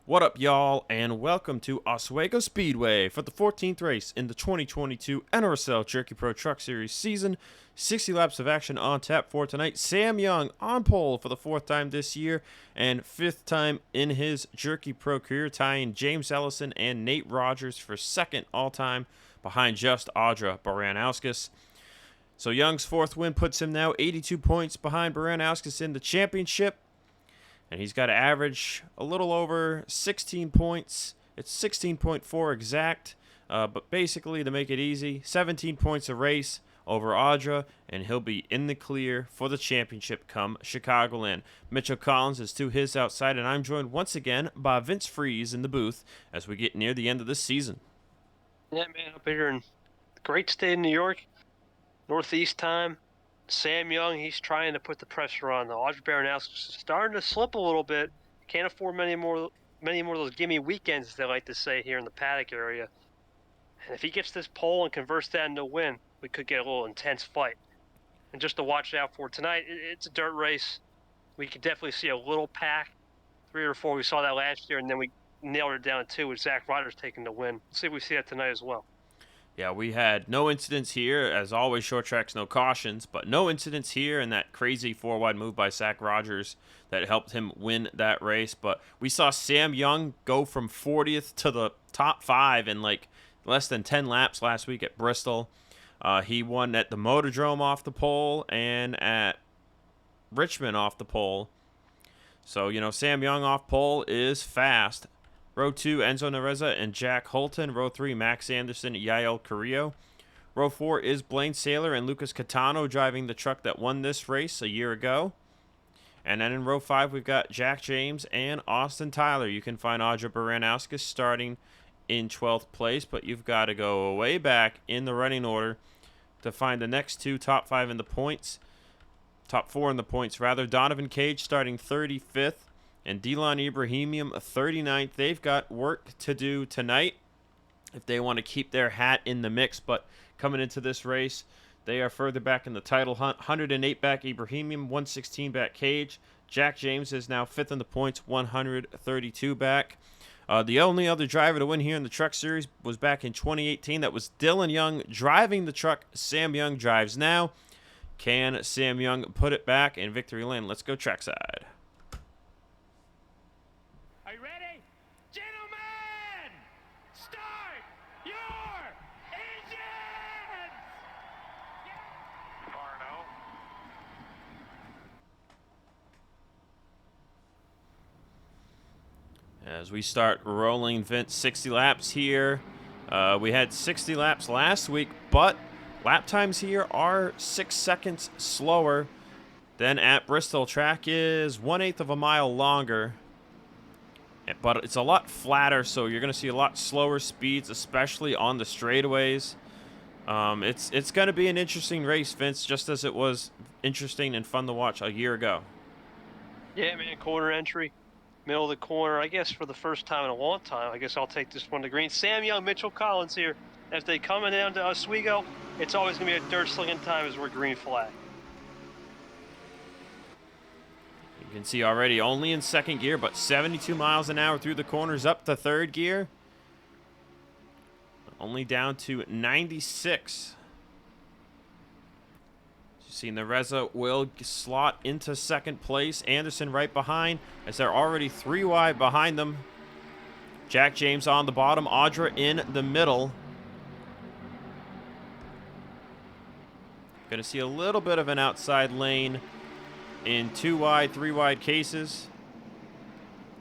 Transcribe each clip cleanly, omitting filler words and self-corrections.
What up, y'all, and welcome to Oswego Speedway for the 14th race in the 2022 NRSL Jerky Pro Truck Series season. 60 laps of action on tap for tonight. Sam Young on pole for the 4th time this year and 5th time in his Jerky Pro career, tying James Ellison and Nate Rogers for 2nd all-time behind just Audra Baranowskis. So Young's 4th win puts him now 82 points behind Baranowskis in the championship. And he's got to average a little over 16 points. It's 16.4 exact, but basically, to make it easy, 17 points a race over Audra, and he'll be in the clear for the championship come Chicagoland. Mitchell Collins is to his outside, and I'm joined once again by Vince Freeze in the booth as we get near the end of the season. Yeah, man, up here in the great state of New York, Northeast time. Sam Young, he's trying to put the pressure on. The Audrey Baranowskis is starting to slip a little bit. Can't afford many more of those gimme weekends, as they like to say here in the paddock area. And if he gets this pole and converts that into a win, we could get a little intense fight. And just to watch out for tonight, it's a dirt race. We could definitely see a little pack, 3 or 4. We saw that last year, and then we nailed it down to 2 with Zach Rogers taking the win. Let's see if we see that tonight as well. Yeah, we had no incidents here. As always, short tracks, no cautions, but no incidents here, and that crazy 4-wide move by Zach Rogers that helped him win that race. But we saw Sam Young go from 40th to the top 5 in like less than 10 laps last week at Bristol. He won at the Motordrome off the pole and at Richmond off the pole. So, Sam Young off pole is fast. Row 2, Enzo Nereza and Jack Holton. Row 3, Max Anderson, Yael Carrillo. Row 4 is Blaine Saylor and Lucas Catano driving the truck that won this race a year ago. And then in row 5, we've got Jack James and Austin Tyler. You can find Audra Baranowskis starting in 12th place, but you've got to go way back in the running order to find the next 2 top 5 in the points. Top 4 in the points, rather. Donovan Cage starting 35th. And Dylan Ibrahimian, 39th. They've got work to do tonight if they want to keep their hat in the mix. But coming into this race, they are further back in the title hunt. 108 back Ibrahimian, 116 back Cage. Jack James is now 5th in the points, 132 back. The only other driver to win here in the Truck Series was back in 2018. That was Dylan Young driving the truck Sam Young drives now. Can Sam Young put it back in victory lane? Let's go trackside. As we start rolling, Vince, 60 laps here. We had 60 laps last week, but lap times here are 6 seconds slower than at Bristol. Track is 1/8 of a mile longer, but it's a lot flatter, so you're going to see a lot slower speeds, especially on the straightaways. It's going to be an interesting race, Vince, just as it was interesting and fun to watch a year ago. Yeah, man, corner entry. Middle of the corner, I guess for the first time in a long time. I guess I'll take this one to green. Sam Young, Mitchell Collins here. As they come down to Oswego, it's always going to be a dirt slinging time as we're green flag. You can see already only in 2nd gear, but 72 miles an hour through the corners up to 3rd gear. Only down to 96. Seen the Nereza will slot into 2nd place. Anderson right behind, as they're already 3 wide behind them. Jack James on the bottom, Audra in the middle. Going to see a little bit of an outside lane in 2 wide, 3 wide cases.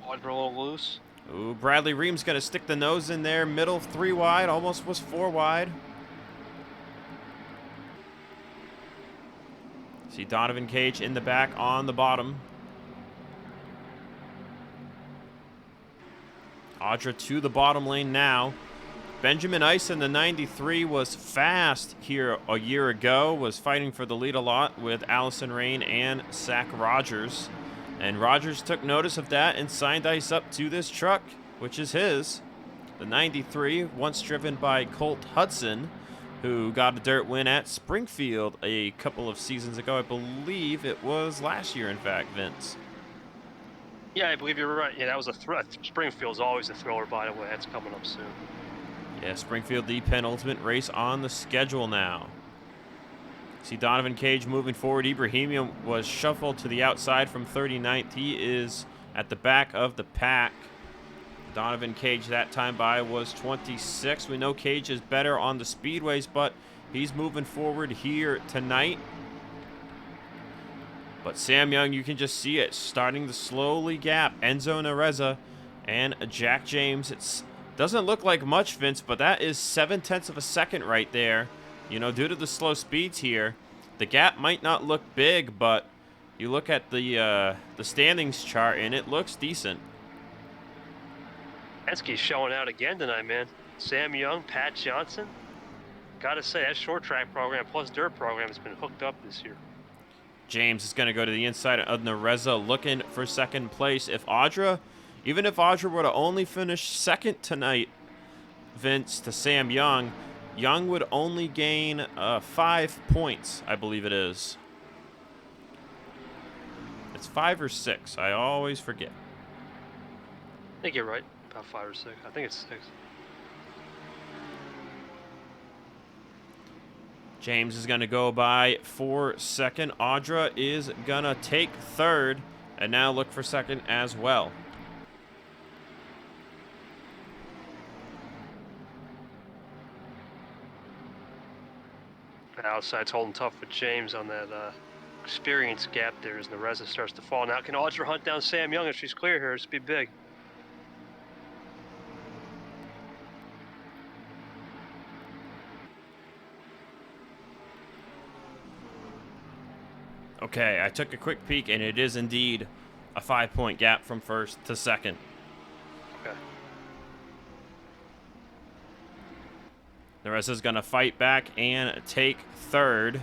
Audra a little loose. Ooh, Bradley Ream's going to stick the nose in there. Middle 3 wide, almost was 4 wide. See Donovan Cage in the back on the bottom. Audra to the bottom lane now. Benjamin Ice in the 93 was fast here a year ago, was fighting for the lead a lot with Allison Rain and Zach Rogers. And Rogers took notice of that and signed Ice up to this truck, which is his. The 93, once driven by Colt Hudson, who got a dirt win at Springfield a couple of seasons ago. I believe it was last year, in fact, Vince. Yeah, I believe you're right. Yeah, that was a threat. Springfield's always a thrower, by the way. That's coming up soon. Yeah, Springfield, the penultimate race on the schedule now. See Donovan Cage moving forward. Ibrahimian was shuffled to the outside from 39th. He is at the back of the pack. Donovan Cage that time by was 26. We know Cage is better on the speedways, but he's moving forward here tonight. But Sam Young, you can just see it starting to slowly gap Enzo Nareza and Jack James. It doesn't look like much, Vince, but that is 0.7 of a second right there. You know, due to the slow speeds here, the gap might not look big, but you look at the standings chart and it looks decent. Enske's showing out again tonight, man. Sam Young, Pat Johnson. Gotta say, that short track program plus dirt program has been hooked up this year. James is going to go to the inside of Nareza looking for second place. Even if Audra were to only finish second tonight, Vince, to Sam Young, Young would only gain 5 points, I believe it is. It's 5 or 6. I always forget. I think you're right. About 5 or 6. I think it's 6. James is going to go by for second. Audra is going to take third and now look for second as well. The outside's holding tough with James on that experience gap there as Nareza starts to fall. Now can Audra hunt down Sam Young if she's clear here? This would be big. Okay, I took a quick peek, and it is indeed a 5-point gap from first to second. Okay. Nareza's going to fight back and take third.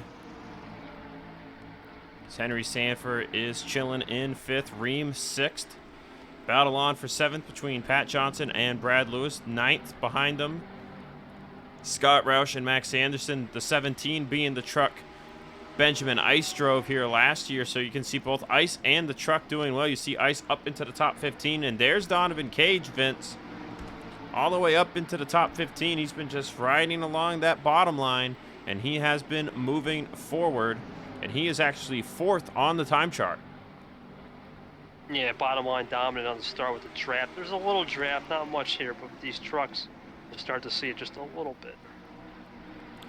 Henry Sanford is chilling in fifth. Ream sixth. Battle on for seventh between Pat Johnson and Brad Lewis. Ninth behind them, Scott Roush and Max Anderson. The 17 being the truck Benjamin Ice drove here last year, so you can see both Ice and the truck doing well. You see Ice up into the top 15, and there's Donovan Cage, Vince. All the way up into the top 15. He's been just riding along that bottom line, and he has been moving forward, and he is actually fourth on the time chart. Yeah, bottom line dominant on the start with the draft. There's a little draft, not much here, but with these trucks, you'll start to see it just a little bit.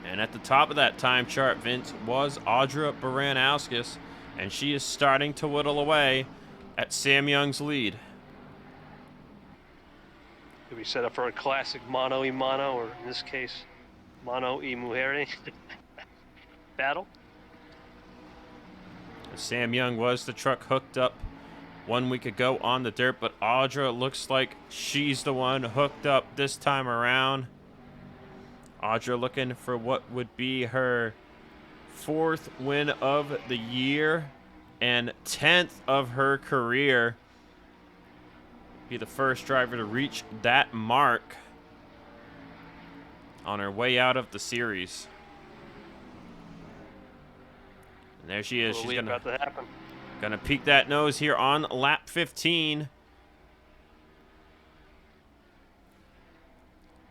And at the top of that time chart, Vince, was Audra Baranowskis, and she is starting to whittle away at Sam Young's lead. Could be set up for a classic mano y mano, or in this case, mano y mujer battle. Sam Young was the truck hooked up 1 week ago on the dirt, but Audra looks like she's the one hooked up this time around. Audra looking for what would be her 4th win of the year and 10th of her career. Be the first driver to reach that mark on her way out of the series. And there she is. She's gonna peek that nose here on lap 15.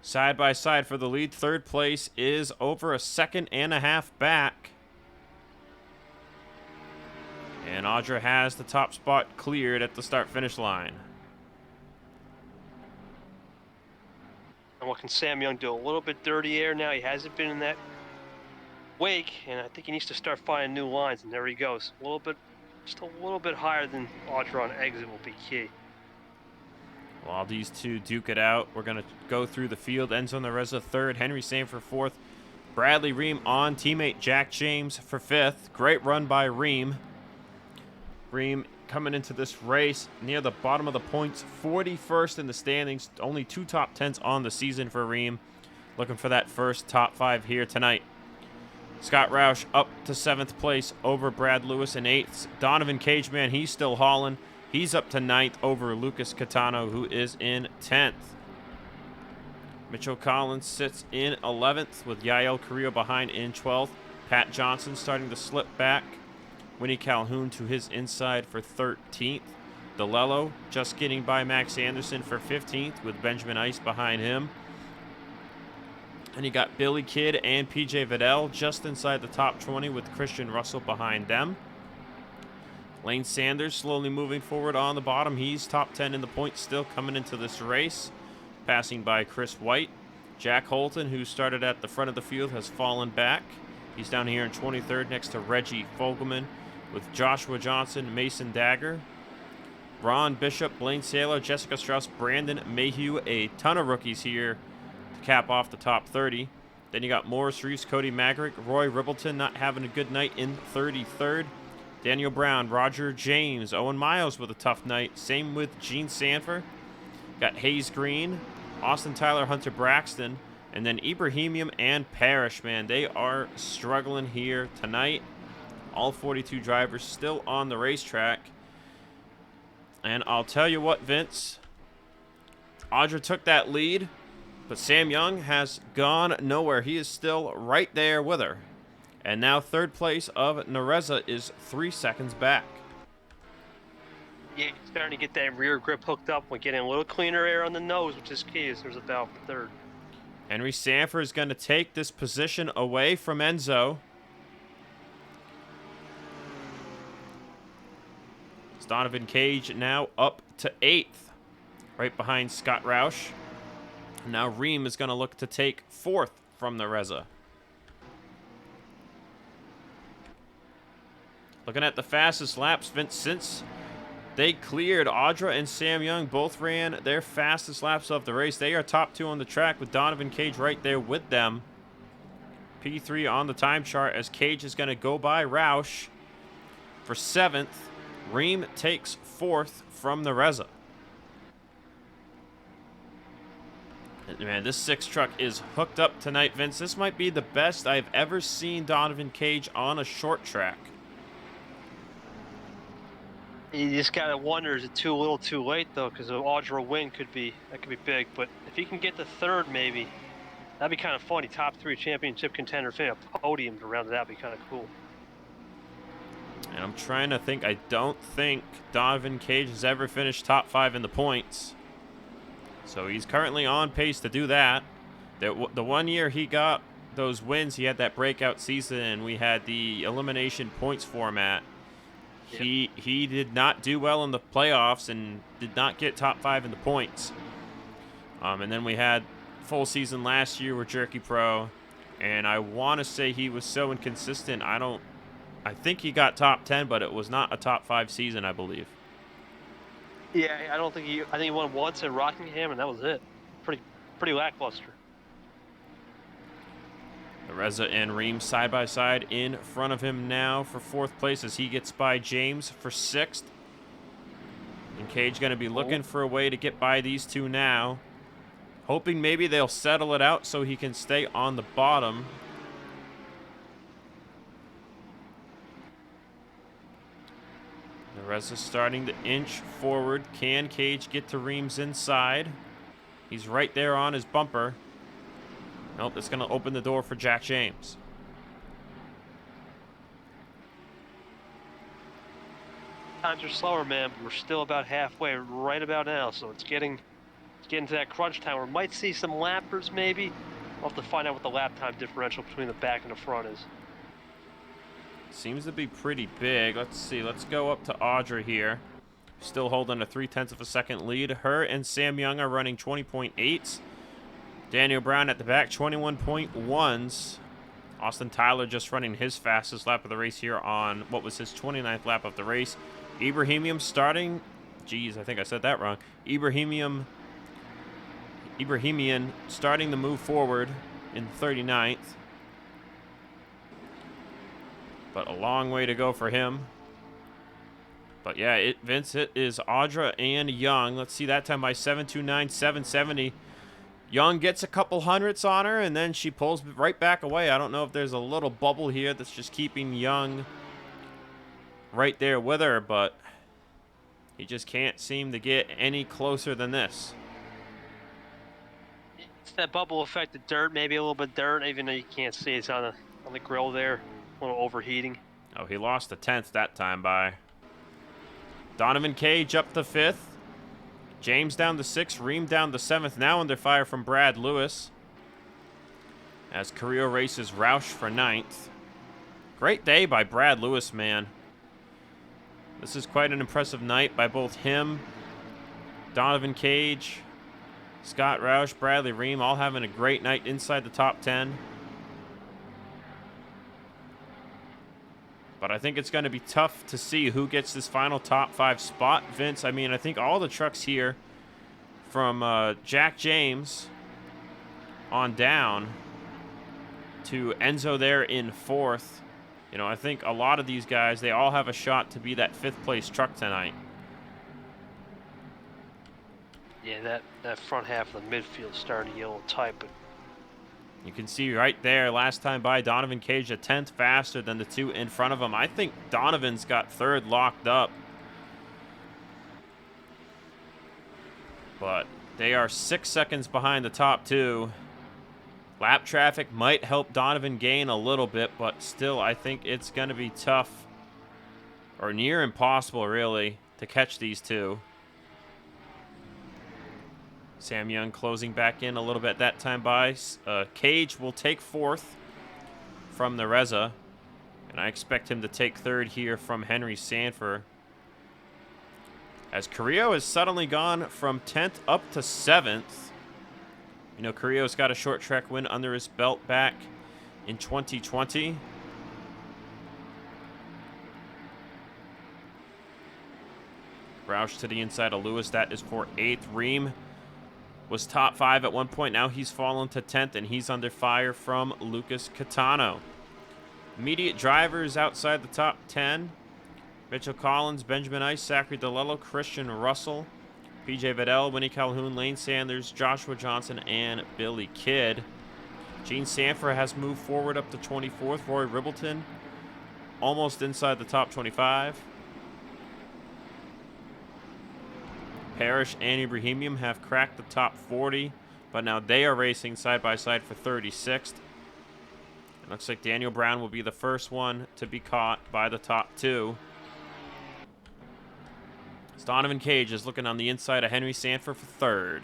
Side by side for the lead. Third place is over a second and a half back. And Audra has the top spot cleared at the start-finish line. And what can Sam Young do? A little bit dirty air now. He hasn't been in that wake, and I think he needs to start finding new lines, and there he goes. A little bit, just a little bit higher than Audra on exit will be key. While these two duke it out, we're going to go through the field. Enzo Nareza third, Henry Sanford fourth, Bradley Ream on, teammate Jack James for fifth. Great run by Ream. Ream coming into this race near the bottom of the points, 41st in the standings. Only 2 top 10s on the season for Ream. Looking for that first top 5 here tonight. Scott Roush up to 7th place over Brad Lewis in 8th. Donovan Cage, man, he's still hauling. He's up to 9th over Lucas Catano, who is in 10th. Mitchell Collins sits in 11th with Yael Carrillo behind in 12th. Pat Johnson starting to slip back. Winnie Calhoun to his inside for 13th. DeLello just getting by Max Anderson for 15th with Benjamin Ice behind him. And you got Billy Kidd and PJ Vidal just inside the top 20 with Christian Russell behind them. Lane Sanders slowly moving forward on the bottom. He's top 10 in the points still coming into this race, passing by Chris White. Jack Holton, who started at the front of the field, has fallen back. He's down here in 23rd next to Reggie Fogelman with Joshua Johnson, Mason Dagger, Ron Bishop, Blaine Saylor, Jessica Strauss, Brandon Mayhew. A ton of rookies here to cap off the top 30. Then you got Morris Reeves, Cody Magrick, Roy Ribbleton not having a good night in 33rd. Daniel Brown, Roger James, Owen Miles with a tough night. Same with Gene Sanford. Got Hayes Green, Austin Tyler, Hunter Braxton, and then Ibrahimian and Parrish, man. They are struggling here tonight. All 42 drivers still on the racetrack. And I'll tell you what, Vince. Audra took that lead, but Sam Young has gone nowhere. He is still right there with her. And now third place of Nereza is 3 seconds back. Yeah, he's starting to get that rear grip hooked up. We're getting a little cleaner air on the nose, which is key as there's a valve for third. Henry Sanford is going to take this position away from Enzo. It's Donovan Cage now up to 8th, right behind Scott Roush. Now Ream is going to look to take 4th from Nereza. Looking at the fastest laps, Vince, since they cleared, Audra and Sam Young both ran their fastest laps of the race. They are top 2 on the track with Donovan Cage right there with them. P3 on the time chart as Cage is going to go by Roush for 7th. Ream takes 4th from Nereza. Man, this 6 truck is hooked up tonight, Vince. This might be the best I've ever seen Donovan Cage on a short track. You just gotta wonder, is it too little too late though? Because an Audra win could be big. But if he can get to 3rd, maybe that'd be kind of funny. Top 3 championship contender, a podium to round it out, would be kind of cool. And I'm trying to think. I don't think Donovan Cage has ever finished top 5 in the points. So he's currently on pace to do that. The one year he got those wins, he had that breakout season, and we had the elimination points format. Yep. He did not do well in the playoffs and did not get top 5 in the points. And then we had full season last year with Jerky Pro, and I want to say he was so inconsistent. I think he got top 10, but it was not a top 5 season, I believe. Yeah, I think he won once at Rockingham, and that was it. Pretty lackluster. Nereza and Ream side by side in front of him now for 4th place as he gets by James for 6th. And Cage going to be looking for a way to get by these two now, hoping maybe they'll settle it out so he can stay on the bottom. Nereza starting to inch forward. Can Cage get to Ream's inside? He's right there on his bumper. Nope, it's going to open the door for Jack James. Times are slower, man, but we're still about halfway right about now, so it's getting to that crunch time where we might see some lappers maybe. We'll have to find out what the lap time differential between the back and the front is. Seems to be pretty big. Let's see. Let's go up to Audra here. Still holding a 0.3 of a second lead. Her and Sam Young are running 20.8s. Daniel Brown at the back, 21.1s. Austin Tyler just running his fastest lap of the race here on what was his 29th lap of the race. Ibrahimian starting. Geez, I think I said that wrong. Ibrahimian starting to move forward in 39th. But a long way to go for him. But yeah, Vince, it is Audra and Young. Let's see that time by 7:29, 7:70. Young gets a couple hundredths on her, and then she pulls right back away. I don't know if there's a little bubble here that's just keeping Young right there with her, but he just can't seem to get any closer than this. It's that bubble effect of dirt, maybe a little bit dirt, even though you can't see it's on the grill there. A little overheating. Oh, he lost a 10th that time by Donovan Cage up to 5th. James down to 6th. Ream down to 7th. Now under fire from Brad Lewis. As Carrillo races Roush for 9th. Great day by Brad Lewis, man. This is quite an impressive night by both him, Donovan Cage, Scott Roush, Bradley Ream, all having a great night inside the top 10. But I think it's going to be tough to see who gets this final top 5 spot, Vince. I mean, I think all the trucks here from Jack James on down to Enzo there in 4th. You know, I think a lot of these guys, they all have a shot to be that 5th place truck tonight. Yeah, that front half of the midfield starting to get a little tight, but you can see right there, last time by, Donovan Cage a 10th faster than the 2 in front of him. I think Donovan's got 3rd locked up. But they are 6 seconds behind the top 2. Lap traffic might help Donovan gain a little bit, but still, I think it's going to be tough, or near impossible, really, to catch these two. Sam Young closing back in a little bit that time by. Cage will take 4th from the Reza, and I expect him to take 3rd here from Henry Sanford. As Carrillo has suddenly gone from 10th up to 7th. You know, Carrillo's got a short track win under his belt back in 2020. Roush to the inside of Lewis. That is for 8th. Ream was top 5 at one point. Now he's fallen to 10th, and he's under fire from Lucas Catano. Immediate drivers outside the top 10. Mitchell Collins, Benjamin Ice, Zachary DeLello, Christian Russell, PJ Vidal, Winnie Calhoun, Lane Sanders, Joshua Johnson, and Billy Kidd. Gene Sanford has moved forward up to 24th. Roy Ribbleton almost inside the top 25. Parrish and Ibrahimian have cracked the top 40, but now they are racing side by side for 36th. It looks like Daniel Brown will be the first one to be caught by the top 2. Donovan Cage is looking on the inside of Henry Sanford for 3rd.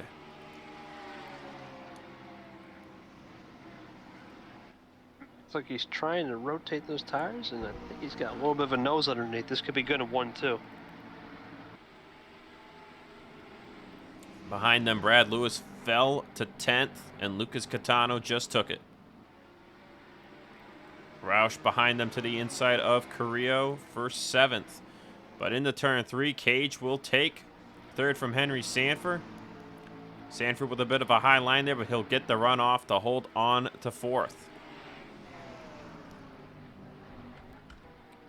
it's like he's trying to rotate those tires, and I think he's got a little bit of a nose underneath. This could be good in 1-2. Behind them, Brad Lewis fell to 10th, and Lucas Catano just took it. Roush behind them to the inside of Carrillo for 7th. But into turn 3, Cage will take 3rd from Henry Sanford. Sanford with a bit of a high line there, but he'll get the run off to hold on to 4th.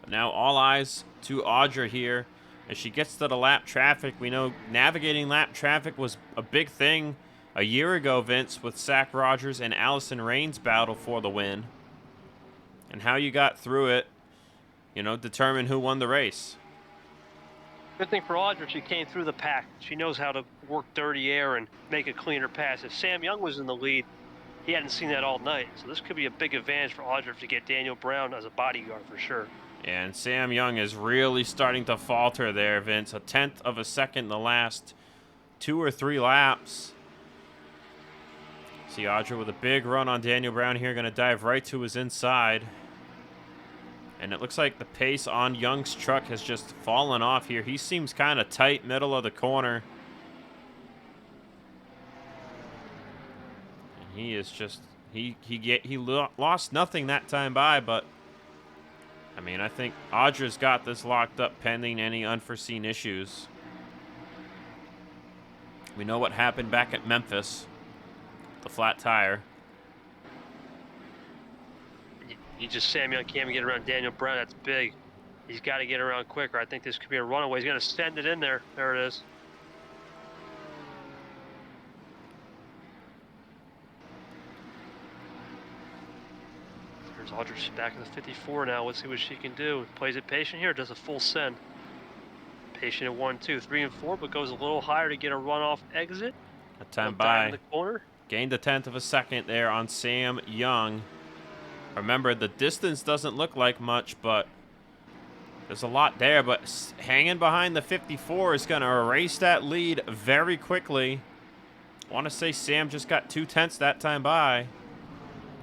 But now all eyes to Audra here as she gets to the lap traffic. We know navigating lap traffic was a big thing a year ago, Vince, with Zach Rogers and Allison Rain's battle for the win. And how you got through it, you know, determined who won the race. Good thing for Audra, she came through the pack. She knows how to work dirty air and make a cleaner pass. If Sam Young was in the lead, he hadn't seen that all night. So this could be a big advantage for Audra to get Daniel Brown as a bodyguard for sure. And Sam Young is really starting to falter there, Vince. A 10th of a second the last 2 or 3 laps. See Audra with a big run on Daniel Brown here, going to dive right to his inside. And it looks like the pace on Young's truck has just fallen off here. He seems kind of tight middle of the corner. And he is just, he lost nothing that time by, but I mean, I think Audra's got this locked up pending any unforeseen issues. We know what happened back at Memphis. The flat tire. Sam Young can't get around Daniel Brown. That's big. He's got to get around quicker. I think this could be a runaway. He's going to send it in there. There it is. There's Audra back in the 54 now. Let's see what she can do. Plays it patient here. Does a full send. Patient at 1, 2, 3, and 4, but goes a little higher to get a runoff exit. A time by. In the corner. Gained a 10th of a second there on Sam Young. Remember, the distance doesn't look like much, but There's a lot there, but hanging behind the 54 is going to erase that lead very quickly. I want to say Sam just got 2/10 that time by.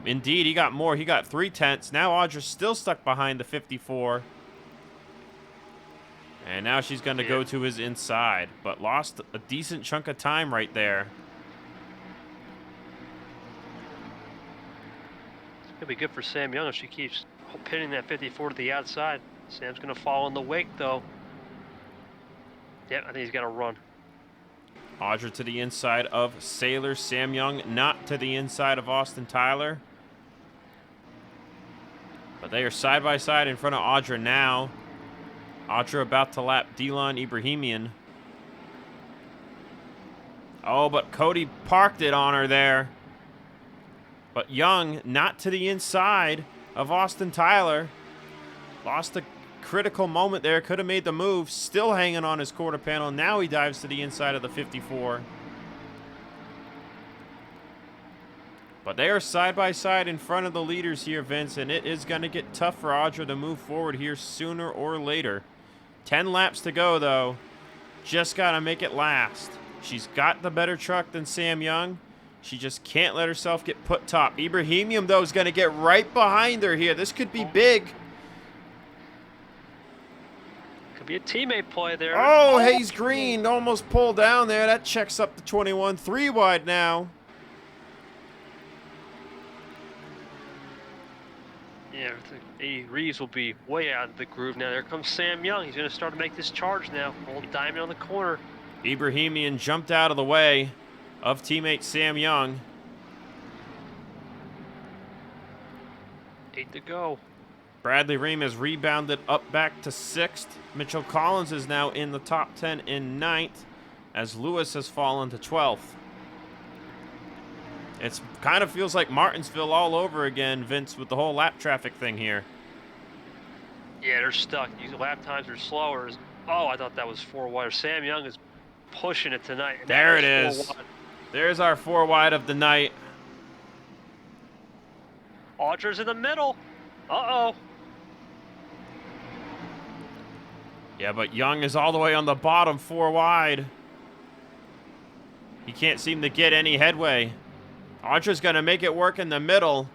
Indeed, he got more. He got 3/10. Now Audra's still stuck behind the 54. And now she's going to go to his inside, but lost a decent chunk of time right there. It's going to be good for Sam Young if she keeps pinning that 54 to the outside. Sam's going to fall in the wake, though. Yep, I think he's got to run. Audra to the inside of Sailor. Sam Young not to the inside of Austin Tyler. But they are side by side in front of Audra now. Audra about to lap Delon Ibrahimian. Oh, but Cody parked it on her there. But Young not to the inside of Austin Tyler. Lost a critical moment there. Could have made the move. Still hanging on his quarter panel. Now he dives to the inside of the 54. But they are side by side in front of the leaders here, Vince, and it is going to get tough for Audra to move forward here sooner or later. 10 laps to go, though. Just got to make it last. She's got the better truck than Sam Young. She just can't let herself get put top. Ibrahimian, though, is going to get right behind her here. This could be big. Could be a teammate play there. Oh, Hayes Green almost pulled down there. That checks up to 21. 3 wide now. Yeah, Reeves will be way out of the groove now. There comes Sam Young. He's going to start to make this charge now. Old diamond on the corner. Ibrahimian jumped out of the way of teammate Sam Young. 8 to go. Bradley Ream has rebounded up back to 6th. Mitchell Collins is now in the top 10 in 9th, as Lewis has fallen to 12th. It kind of feels like Martinsville all over again, Vince, with the whole lap traffic thing here. Yeah, they're stuck. These lap times are slower. Oh, I thought that was 4 wide. Sam Young is pushing it tonight. There it is. There's our 4 wide of the night. Audra's in the middle. Uh-oh. Yeah, but Young is all the way on the bottom, 4 wide. He can't seem to get any headway. Audra's going to make it work in the middle.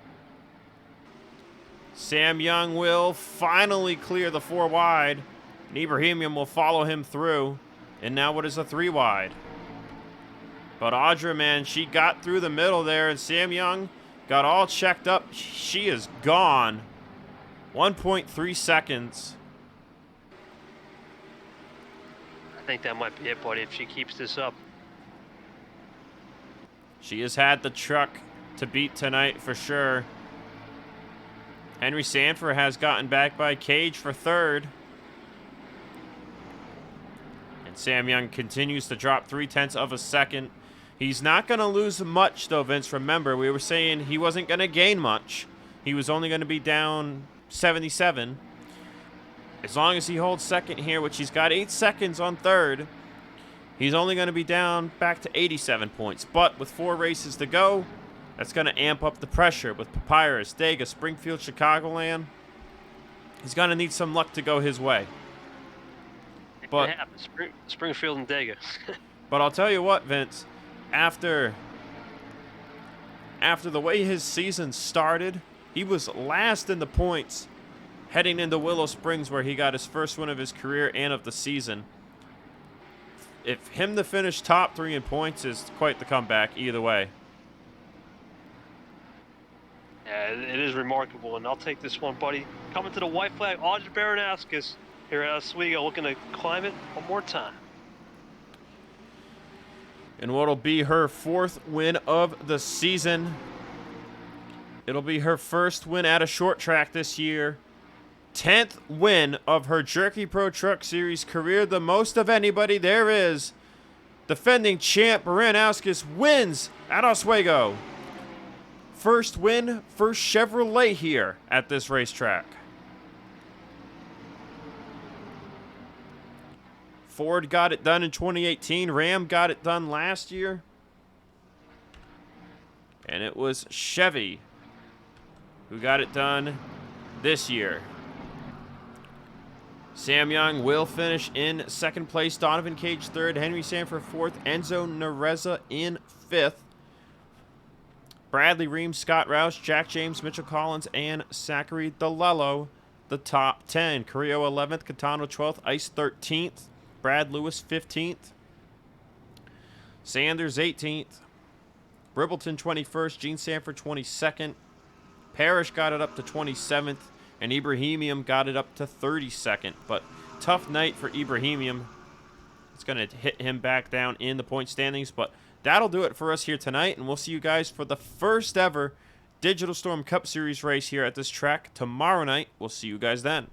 Sam Young will finally clear the 4 wide. And Ibrahimian will follow him through. And now what is a 3 wide? But Audra, man, she got through the middle there. And Sam Young got all checked up. She is gone. 1.3 seconds. I think that might be it, buddy, if she keeps this up. She has had the truck to beat tonight for sure. Henry Sanford has gotten back by Cage for 3rd. And Sam Young continues to drop 0.3 of a second. He's not going to lose much, though, Vince. Remember, we were saying he wasn't going to gain much. He was only going to be down 77. As long as he holds 2nd here, which he's got 8 seconds on 3rd, he's only going to be down back to 87 points. But with 4 races to go, that's going to amp up the pressure with Papyrus, Dega, Springfield, Chicagoland. He's going to need some luck to go his way. But Springfield and Dega. But I'll tell you what, Vince, after the way his season started, he was last in the points heading into Willow Springs, where he got his first win of his career and of the season. If him to finish top 3 in points is quite the comeback either way. Yeah, it is remarkable, and I'll take this one, buddy. Coming to the white flag, Audra Baranowskis here at Oswego, looking to climb it one more time. And what'll be her 4th win of the season. It'll be her first win at a short track this year. 10th win of her Jerky Pro Truck Series career, the most of anybody there is. Defending champ Baranowskis wins at Oswego. First win for Chevrolet here at this racetrack. Ford got it done in 2018. Ram got it done last year. And it was Chevy who got it done this year. Sam Young will finish in second place. Donovan Cage third. Henry Sanford fourth. Enzo Nereza in fifth. Bradley Reams, Scott Rouse, Jack James, Mitchell Collins, and Zachary DeLello, the top 10. Carrillo 11th, Catano 12th, Ice 13th, Brad Lewis 15th, Sanders 18th, Bribbleton 21st, Gene Sanford 22nd, Parrish got it up to 27th, and Ibrahimium got it up to 32nd. But tough night for Ibrahimium. It's going to hit him back down in the point standings, but that'll do it for us here tonight, and we'll see you guys for the first ever Digital Storm Cup Series race here at this track tomorrow night. We'll see you guys then.